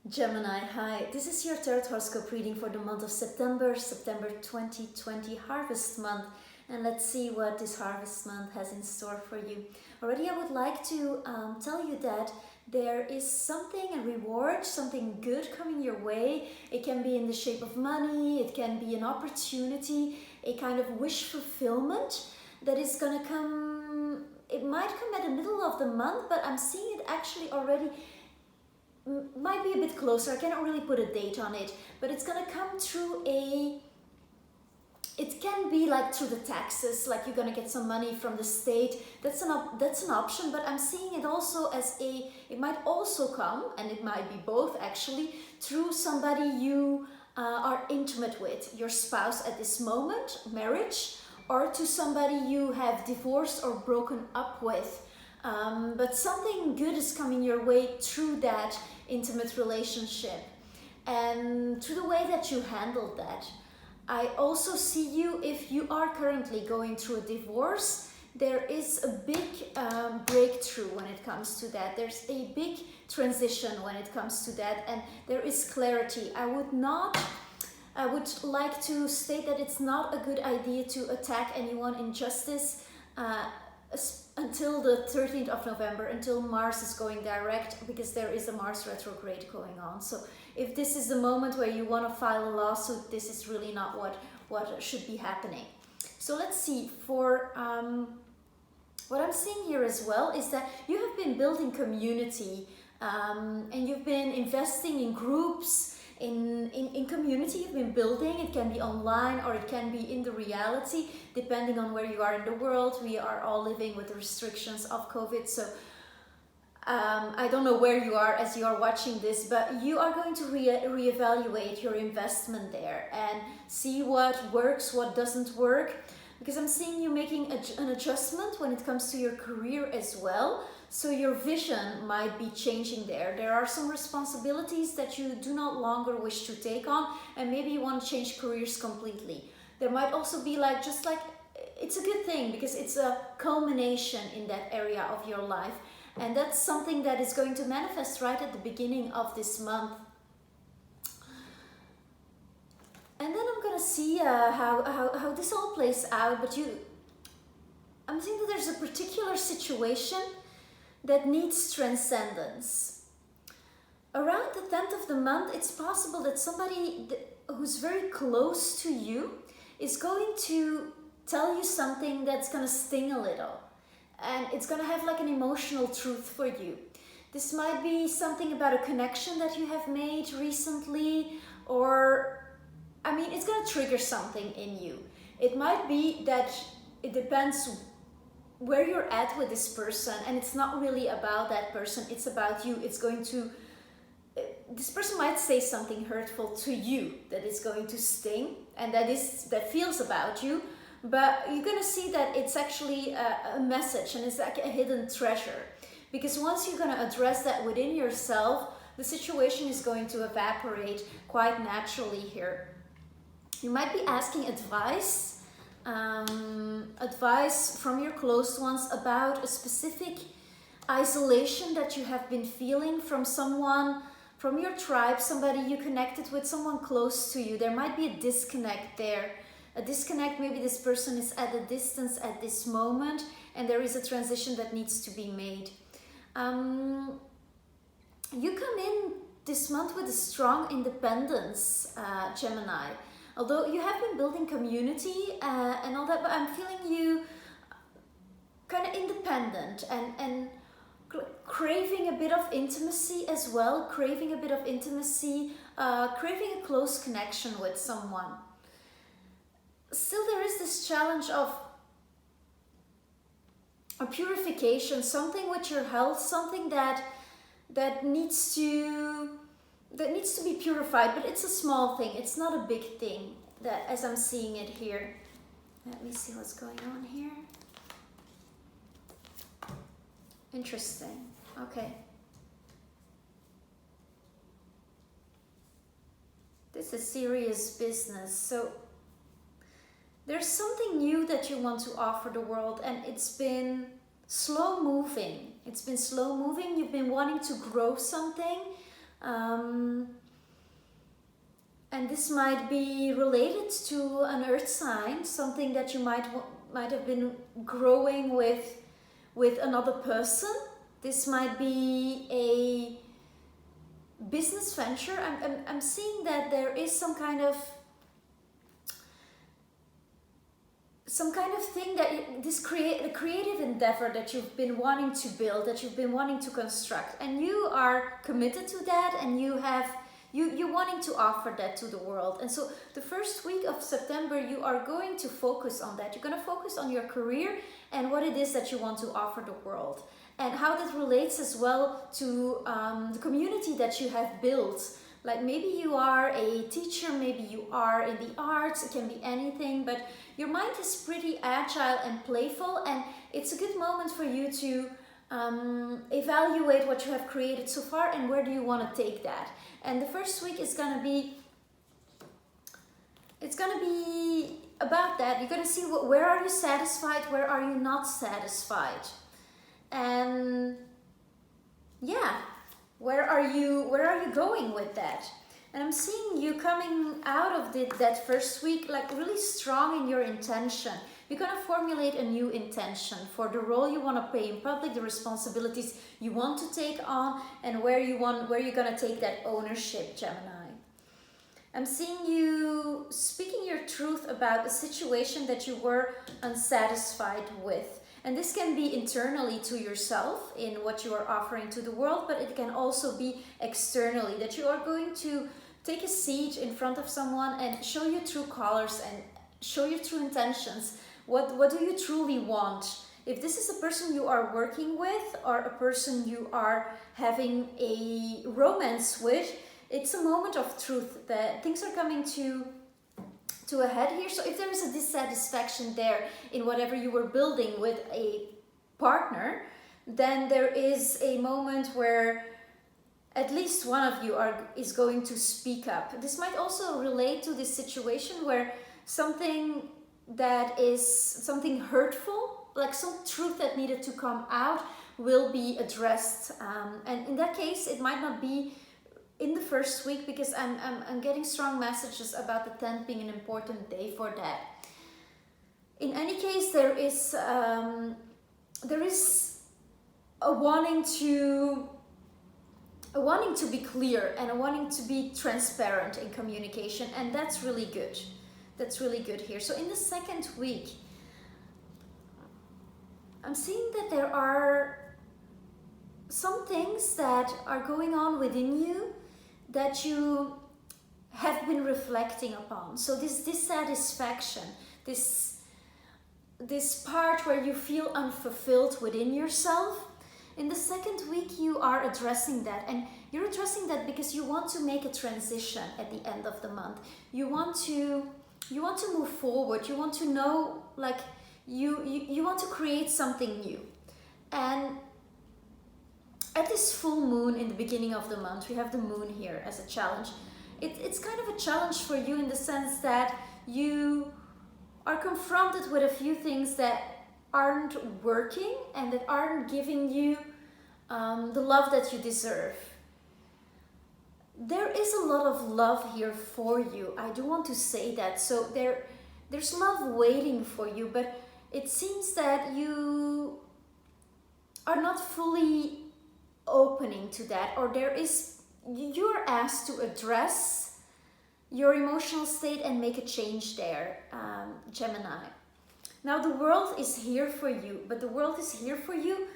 Gemini, hi. This is your tarot horoscope reading for the month of September 2020, harvest month. And let's see what this harvest month has in store for you. Already I would like to tell you that there is something, a reward, something good coming your way. It can be in the shape of money, it can be an opportunity, a kind of wish fulfillment that is gonna come. It might come at the middle of the month, but I'm seeing it actually already. Might be a bit closer. I cannot really put a date on it, but it's gonna come through it can be like through the taxes, like you're gonna get some money from the state. That's an option, but I'm seeing it also as it might also come, and it might be both actually, through somebody you are intimate with, your spouse at this moment, marriage, or to somebody you have divorced or broken up with. But something good is coming your way through that intimate relationship and through the way that you handled that. I also see you, if you are currently going through a divorce, there is a big breakthrough when it comes to that. There's a big transition when it comes to that, and there is clarity. I would like to state that it's not a good idea to attack anyone in justice until the 13th of November, until Mars is going direct, because there is a Mars retrograde going on. So if this is the moment where you want to file a lawsuit, this is really not what should be happening. So let's see, for what I'm seeing here as well is that you have been building community and you've been investing in groups, in community you've been building. It can be online or it can be in the reality, depending on where you are in the world. We are all living with the restrictions of COVID, so I don't know where you are as you are watching this, but you are going to reevaluate your investment there and see what works, what doesn't work, because I'm seeing you making an adjustment when it comes to your career as well. So your vision might be changing there. There are some responsibilities that you do not longer wish to take on, and maybe you want to change careers completely. There might also be it's a good thing because it's a culmination in that area of your life. And that's something that is going to manifest right at the beginning of this month. And then I'm gonna see how this all plays out, but I'm seeing that there's a particular situation that needs transcendence. Around the 10th of the month, it's possible that somebody who's very close to you is going to tell you something that's gonna sting a little. And it's gonna have like an emotional truth for you. This might be something about a connection that you have made recently, or, it's gonna trigger something in you. It might be that it depends where you're at with this person, and it's not really about that person, it's about you. This person might say something hurtful to you that is going to sting, and that feels about you, but you're gonna see that it's actually a message, and it's like a hidden treasure. Because once you're gonna address that within yourself, the situation is going to evaporate quite naturally here. You might be asking advice from your close ones about a specific isolation that you have been feeling from someone, from your tribe, somebody you connected with, someone close to you. There might be a disconnect there. A disconnect, maybe this person is at a distance at this moment, and there is a transition that needs to be made. You come in this month with a strong independence, Gemini. Although you have been building community and all that, but I'm feeling you kind of independent and craving a bit of intimacy as well, craving a close connection with someone. Still, there is this challenge of a purification, something with your health, something that needs to be purified, but it's a small thing. It's not a big thing, that as I'm seeing it here. Let me see what's going on here. Interesting. Okay. This is serious business. So there's something new that you want to offer the world, and it's been slow moving. You've been wanting to grow something. And this might be related to an earth sign, something that you might have been growing with another person. This might be a business venture. I'm seeing that there is some kind of thing that a creative endeavor that you've been wanting to build, that you've been wanting to construct, and you are committed to that, and you're wanting to offer that to the world. And so the first week of September, you are going to focus on that. You're going to focus on your career and what it is that you want to offer the world, and how that relates as well to the community that you have built. Like maybe you are a teacher, maybe you are in the arts, it can be anything, but your mind is pretty agile and playful, and it's a good moment for you to evaluate what you have created so far and where do you want to take that. And the first week is gonna be, it's gonna be about that. You're gonna see where are you satisfied, where are you not satisfied, and yeah, where are you going with that. And I'm seeing you coming out of that first week like really strong in your intention. You're going to formulate a new intention for the role you want to play in public, the responsibilities you want to take on, and where you're going to take that ownership, Gemini. I'm seeing you speaking your truth about a situation that you were unsatisfied with. And this can be internally to yourself in what you are offering to the world, but it can also be externally, that you are going to take a seat in front of someone and show your true colors and show your true intentions. What do you truly want? If this is a person you are working with or a person you are having a romance with, it's a moment of truth that things are coming to a head here. So if there is a dissatisfaction there in whatever you were building with a partner, then there is a moment where at least one of you is going to speak up. This might also relate to this situation where something that is something hurtful, like some truth that needed to come out, will be addressed. And in that case, it might not be in the first week, because I'm getting strong messages about the 10th being an important day for that. In any case, there is a wanting to be clear and a wanting to be transparent in communication, and that's really good. That's really good here. So in the second week, I'm seeing that there are some things that are going on within you that you have been reflecting upon. So this dissatisfaction, this part where you feel unfulfilled within yourself, in the second week you are addressing that. And you're addressing that because you want to make a transition at the end of the month. You want to move forward. You want to know, like, you want to create something new. And at this full moon in the beginning of the month, we have the moon here as a challenge. It's kind of a challenge for you in the sense that you are confronted with a few things that aren't working and that aren't giving you the love that you deserve. There is a lot of love here for you. I do want to say that. So there's love waiting for you, but it seems that you are not fully opening to that, or you're asked to address your emotional state and make a change there, Gemini. Now the world is here for you, but the world is here for you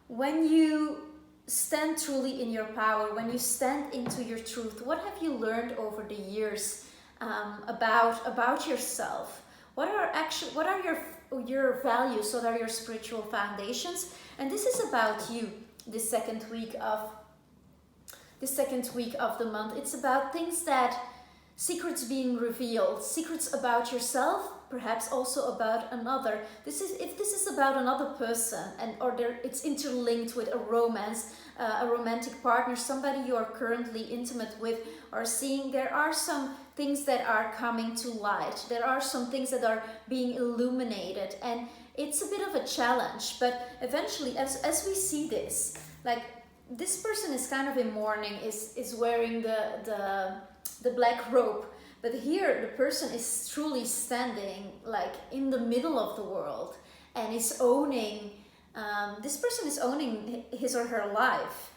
when you stand truly in your power, when you stand into your truth. What have you learned over the years about yourself? What are your values? What are your spiritual foundations? And this is about you. This second week of the month, it's about things secrets being revealed, secrets about yourself, perhaps also about another. If this is about another person, it's interlinked with a romance, a romantic partner, somebody you are currently intimate with or seeing, there are some things that are coming to light. There are some things that are being illuminated, and it's a bit of a challenge, but eventually, as we see this, like this person is kind of in mourning, is wearing the black robe, But here, the person is truly standing like in the middle of the world and is owning, this person is owning his or her life.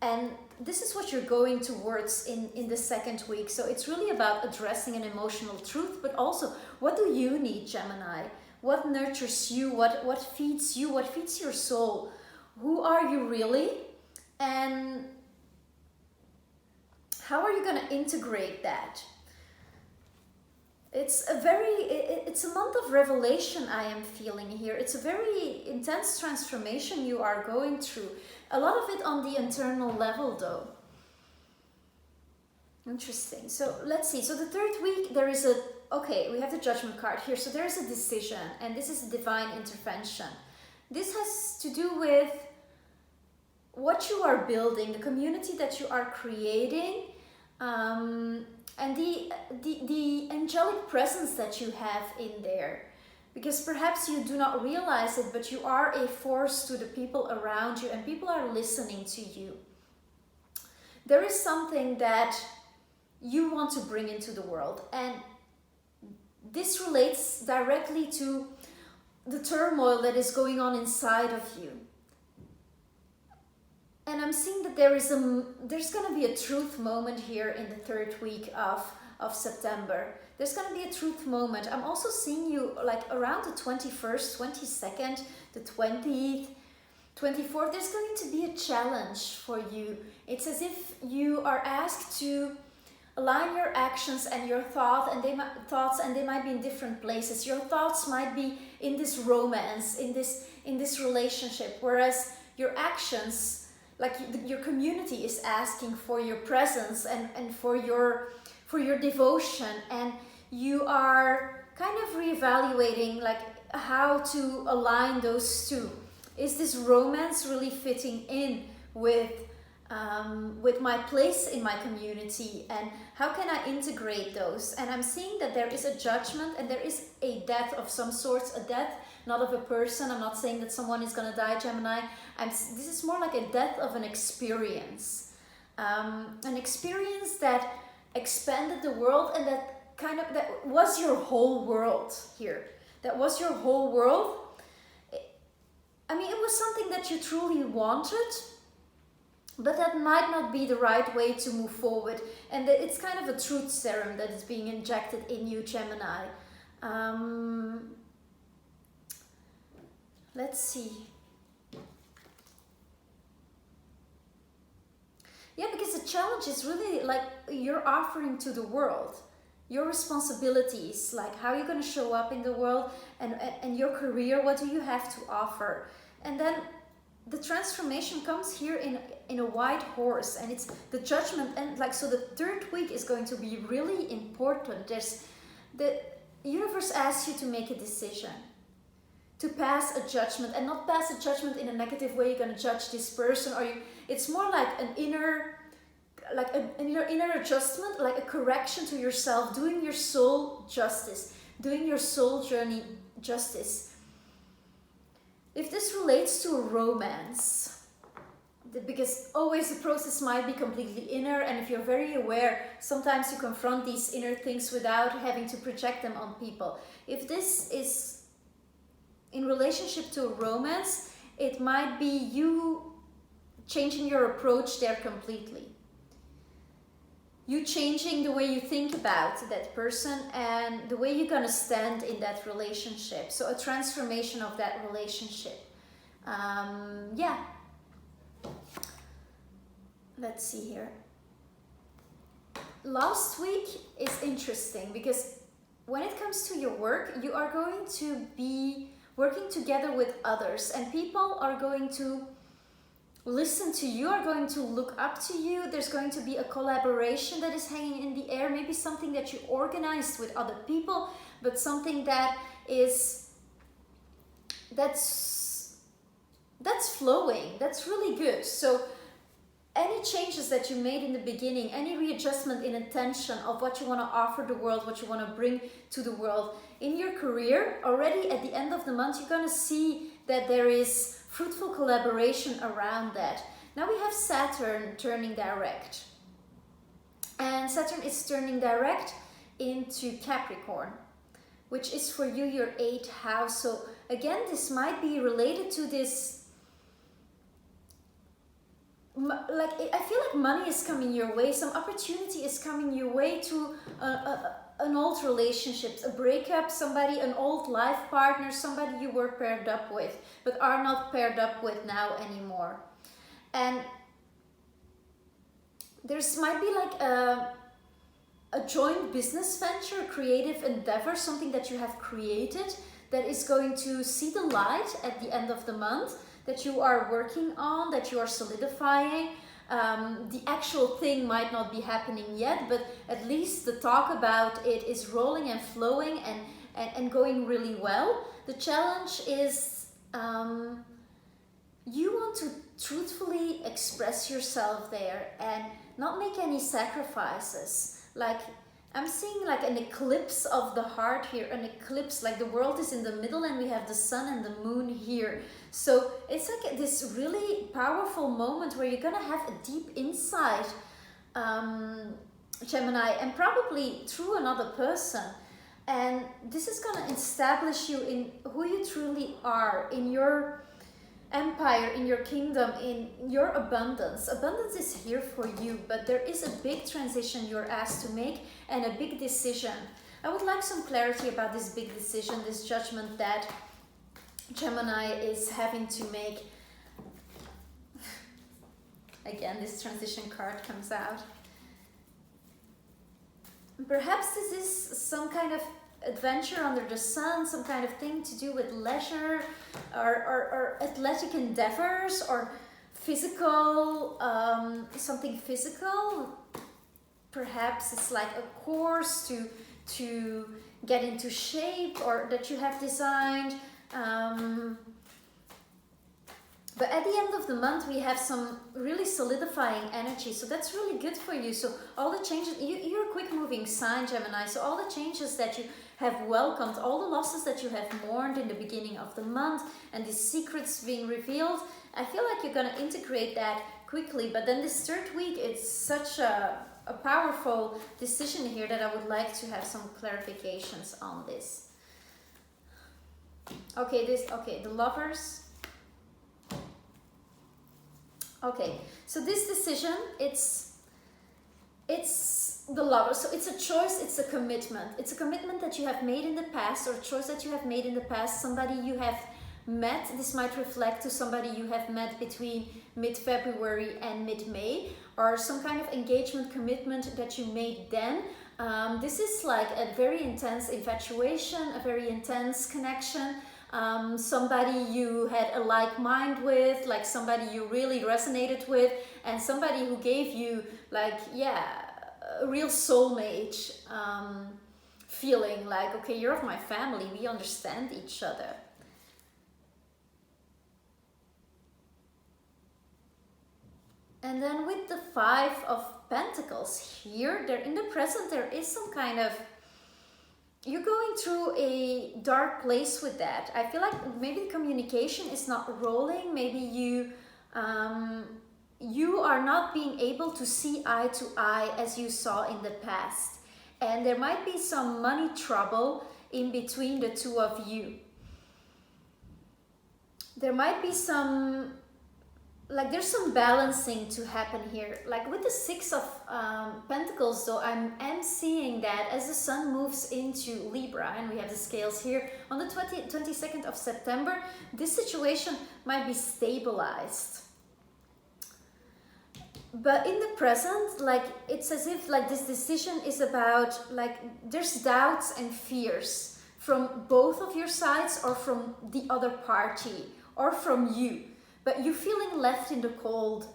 And this is what you're going towards in the second week. So it's really about addressing an emotional truth, but also, what do you need, Gemini? What nurtures you? What feeds you? What feeds your soul? Who are you really? And how are you going to integrate that? It's a month of revelation I am feeling here. It's a very intense transformation you are going through. A lot of it on the internal level though. Interesting. So let's see. So the third week, there is we have the Judgment card here. So there is a decision, and this is a divine intervention. This has to do with what you are building, the community that you are creating, and the angelic presence that you have in there. Because perhaps you do not realize it, but you are a force to the people around you, and people are listening to you. There is something that you want to bring into the world, and this relates directly to the turmoil that is going on inside of you. And I'm seeing that there's going to be a truth moment here in the third week of September. There's going to be a truth moment. I'm also seeing you like around the 21st, 22nd, the 20th, 24th. There's going to be a challenge for you. It's as if you are asked to align your actions and your thoughts, and they might be in different places. Your thoughts might be in this romance, in this relationship, whereas your actions, like your community, is asking for your presence and for your devotion, and you are kind of reevaluating like how to align those two. Is this romance really fitting in with my place in my community, and how can I integrate those? And I'm seeing that there is a judgment, and there is a death of some sorts, a death not of a person. I'm not saying that someone is going to die, Gemini. This is more like a death of an experience that expanded the world, and that was your whole world here. That was your whole world. I mean, it was something that you truly wanted, but that might not be the right way to move forward. And that it's kind of a truth serum that is being injected in you, Gemini. Let's see. Yeah, because the challenge is really like you're offering to the world your responsibilities, like how you're going to show up in the world, and your career. What do you have to offer? And then the transformation comes here in a white horse, and it's the judgment. And like, so the third week is going to be really important. The universe asks you to make a decision, to pass a judgment, and not pass a judgment in a negative way. You're going to judge this person, or it's more like an inner adjustment, like a correction to yourself, doing your soul justice, doing your soul journey justice. If this relates to a romance, because always the process might be completely inner, and if you're very aware, sometimes you confront these inner things without having to project them on people. If this is in relationship to a romance, it might be you changing your approach there completely. You changing the way you think about that person and the way you're going to stand in that relationship. So a transformation of that relationship. Yeah. Let's see here. Last week is interesting because when it comes to your work, you are going to be working together with others, and people are going to listen to you, are going to look up to you. There's going to be a collaboration that is hanging in the air, maybe something that you organized with other people, but something that that's flowing, that's really good. So any changes that you made in the beginning, any readjustment in intention of what you want to offer the world, what you want to bring to the world in your career, already at the end of the month, you're going to see that there is fruitful collaboration around that. Now we have Saturn turning direct. And Saturn is turning direct into Capricorn, which is for you your 8th house. So again, this might be related to this, like, I feel like money is coming your way, some opportunity is coming your way to an old relationship, a breakup, somebody, an old life partner, somebody you were paired up with but are not paired up with now anymore. And there's might be like a joint business venture, a creative endeavor, something that you have created that is going to see the light at the end of the month, that you are working on, that you are solidifying. The actual thing might not be happening yet, but at least the talk about it is rolling and flowing and going really well. The challenge is you want to truthfully express yourself there and not make any sacrifices. Like, I'm seeing like an eclipse of the heart here, an eclipse, like the world is in the middle and we have the sun and the moon here. So it's like this really powerful moment where you're gonna have a deep insight, Gemini, and probably through another person. And this is gonna establish you in who you truly are, in your empire, in your kingdom, in your abundance. Abundance is here for you, but there is a big transition you're asked to make and a big decision. I would like some clarity about this big decision, this judgment that Gemini is having to make. Again, this transition card comes out. Perhaps this is some kind of adventure under the sun, some kind of thing to do with leisure or athletic endeavors or physical, something physical. Perhaps it's like a course to get into shape or that you have designed. But at the end of the month, we have some really solidifying energy. So that's really good for you. So all the changes, you're a quick moving sign, Gemini. So all the changes that you have welcomed, all the losses that you have mourned in the beginning of the month and the secrets being revealed, I feel like you're going to integrate that quickly. But then this third week, it's such a powerful decision here that I would like to have some clarifications on this. Okay, the lovers. Okay, so this decision, it's the lovers. So it's a choice, it's a commitment. It's a commitment that you have made in the past, or a choice that you have made in the past, somebody you have met. This might reflect to somebody you have met between mid-February and mid-May, or some kind of engagement commitment that you made then. This is like a very intense infatuation, a very intense connection. Somebody you had a like mind with, like somebody you really resonated with, and somebody who gave you like, yeah, a real soulmate feeling, like, okay, you're of my family, we understand each other. And then with the 5 of Pentacles here, there in the present, there is some kind of, you're going through a dark place with that. I feel like maybe the communication is not rolling. Maybe you are not being able to see eye to eye as you saw in the past. And there might be some money trouble in between the two of you. There might be some, like there's some balancing to happen here. Like with the 6 of Pentacles though, I'm seeing that as the sun moves into Libra, and we have the scales here on the 22nd of September, this situation might be stabilized. But in the present, like it's as if like this decision is about, like there's doubts and fears from both of your sides, or from the other party, or from you. But you're feeling left in the cold,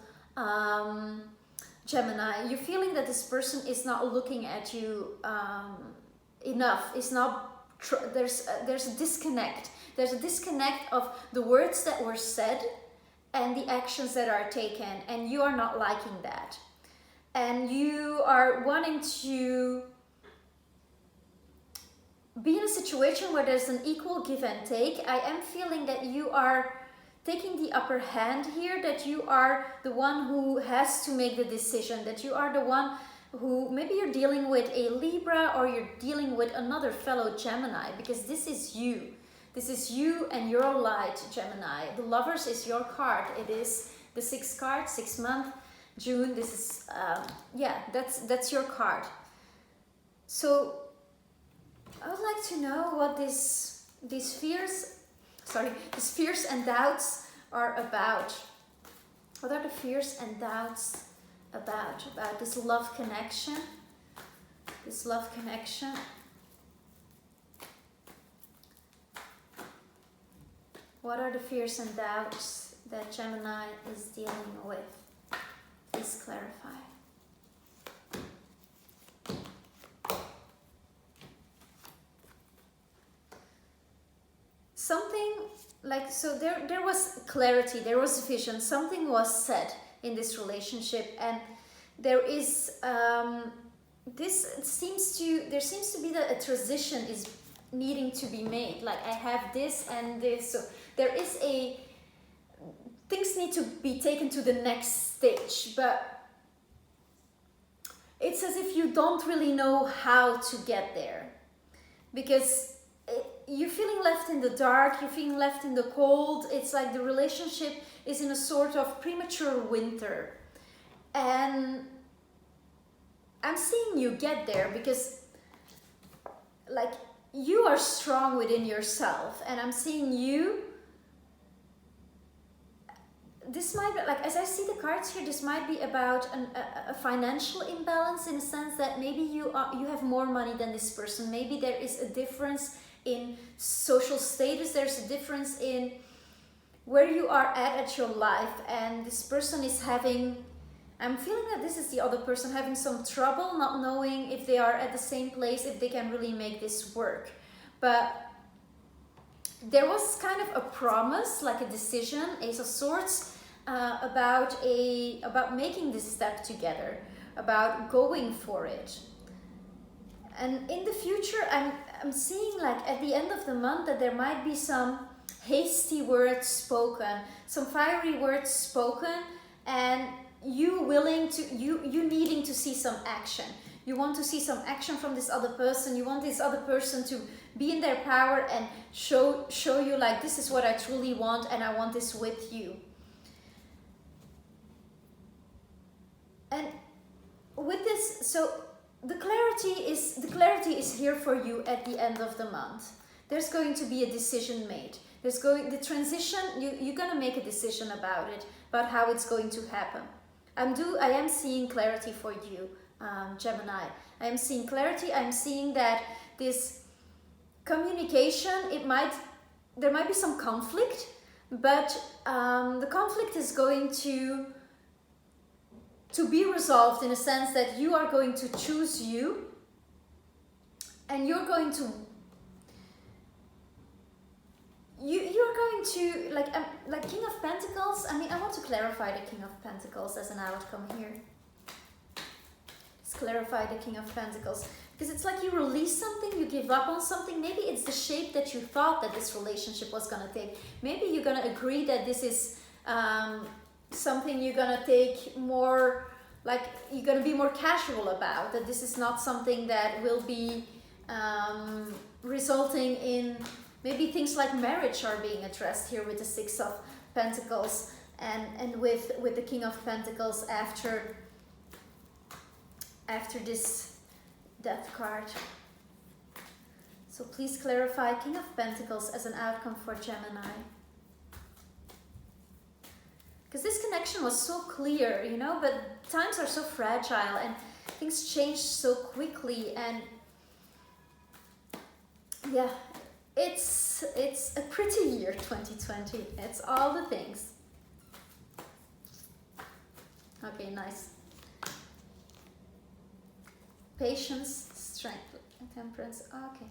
Gemini. You're feeling that this person is not looking at you enough. It's not. There's a disconnect. There's a disconnect of the words that were said and the actions that are taken, and you are not liking that. And you are wanting to be in a situation where there's an equal give and take. I am feeling that you are taking the upper hand here, that you are the one who has to make the decision, that you are the one who maybe you're dealing with a Libra, or you're dealing with another fellow Gemini, because this is you. This is you and your light, Gemini. The Lovers is your card. It is the 6th card, 6th month, June. This is, yeah, that's your card. So I would like to know what these fears and doubts are about. What are the fears and doubts about this love connection? This love connection. What are the fears and doubts that Gemini is dealing with? Please clarify. Something like, so there was clarity, there was vision, something was said in this relationship, and there is there seems to be that a transition is needing to be made. Like, I have this and this, so there is things need to be taken to the next stage, but it's as if you don't really know how to get there, because you're feeling left in the dark, you're feeling left in the cold. It's like the relationship is in a sort of premature winter. And I'm seeing you get there, because like, you are strong within yourself, and I'm seeing you. This might be, like, as I see the cards here, this might be about a financial imbalance, in a sense that maybe you have more money than this person. Maybe there is a difference in social status, there's a difference in where you are at your life, and this person is having, I'm feeling that this is the other person having some trouble not knowing if they are at the same place, if they can really make this work. But there was kind of a promise, like a decision, Ace of Swords, about making this step together, about going for it. And in the future, I'm seeing, like, at the end of the month, that there might be some hasty words spoken, some fiery words spoken, and you needing to see some action. You want to see some action from this other person. You want this other person to be in their power and show you, like, this is what I truly want, and I want this with you. And with this, so the clarity is here for you at the end of the month. There's going to be a decision made. The transition, you're going to make a decision about it, about how it's going to happen. I am seeing clarity for you, Gemini. I am seeing clarity. I'm seeing that this communication, there might be some conflict, but the conflict is going to be resolved, in a sense that you are going to choose you, and you're going to like King of Pentacles. I mean, I want to clarify the King of Pentacles as an outcome here. Let's clarify the King of Pentacles, because it's like you release something, you give up on something. Maybe it's the shape that you thought that this relationship was going to take. Maybe you're going to agree that this is something you're going to take more, like, you're going to be more casual about, that this is not something that will be resulting in, maybe things like marriage are being addressed here with the Six of Pentacles, and with the King of Pentacles after this Death card. So please clarify King of Pentacles as an outcome for Gemini. Because this connection was so clear, you know, but times are so fragile and things change so quickly, and yeah, it's a pretty year, 2020. It's all the things. Okay, nice. Patience, strength, temperance. Okay.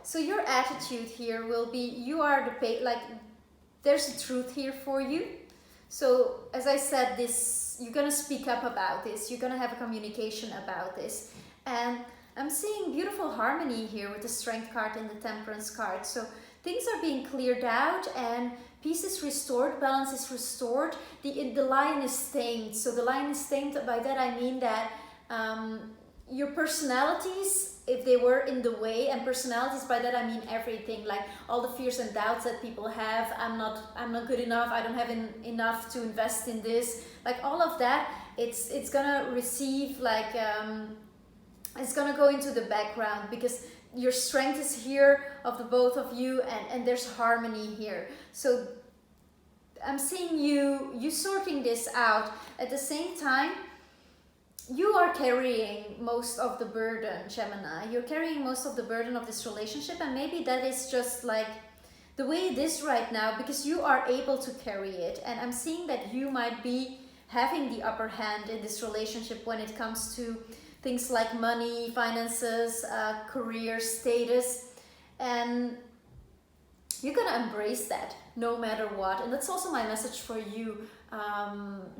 So your attitude here will be, you are the there's a truth here for you. So as I said, you're gonna speak up about this. You're gonna have a communication about this, and I'm seeing beautiful harmony here with the Strength card and the Temperance card. So things are being cleared out, and peace is restored, balance is restored. The lion is tamed. So the lion is tamed, by that I mean that your personalities, if they were in the way, and personalities, by that I mean everything, like all the fears and doubts that people have, I'm not good enough, I don't have enough to invest in this, like all of that, it's gonna receive like it's gonna go into the background, because your strength is here of the both of you, and there's harmony here. So I'm seeing you sorting this out. At the same time, you are carrying most of the burden, Gemini. You're carrying most of the burden of this relationship, and maybe that is just like the way it is right now, because you are able to carry it. And I'm seeing that you might be having the upper hand in this relationship when it comes to things like money, finances, career, status, and you're gonna embrace that no matter what. And that's also my message for you,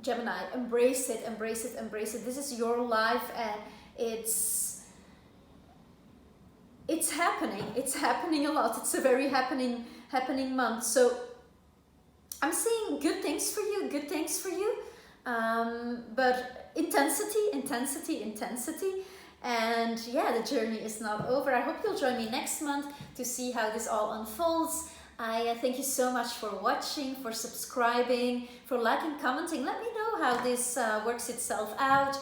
Gemini. Embrace it, embrace it, embrace it. This is your life, and it's happening. It's happening a lot. It's a very happening month. So I'm seeing good things for you, good things for you. But intensity. And yeah, the journey is not over. I hope you'll join me next month to see how this all unfolds. I thank you so much for watching, for subscribing, for liking, commenting. Let me know how this works itself out.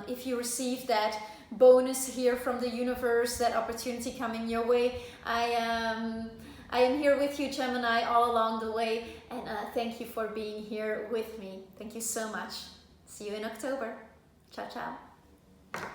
If you receive that bonus here from the universe, that opportunity coming your way, I am here with you, Gemini, all along the way. And thank you for being here with me. Thank you so much. See you in October. Ciao, ciao.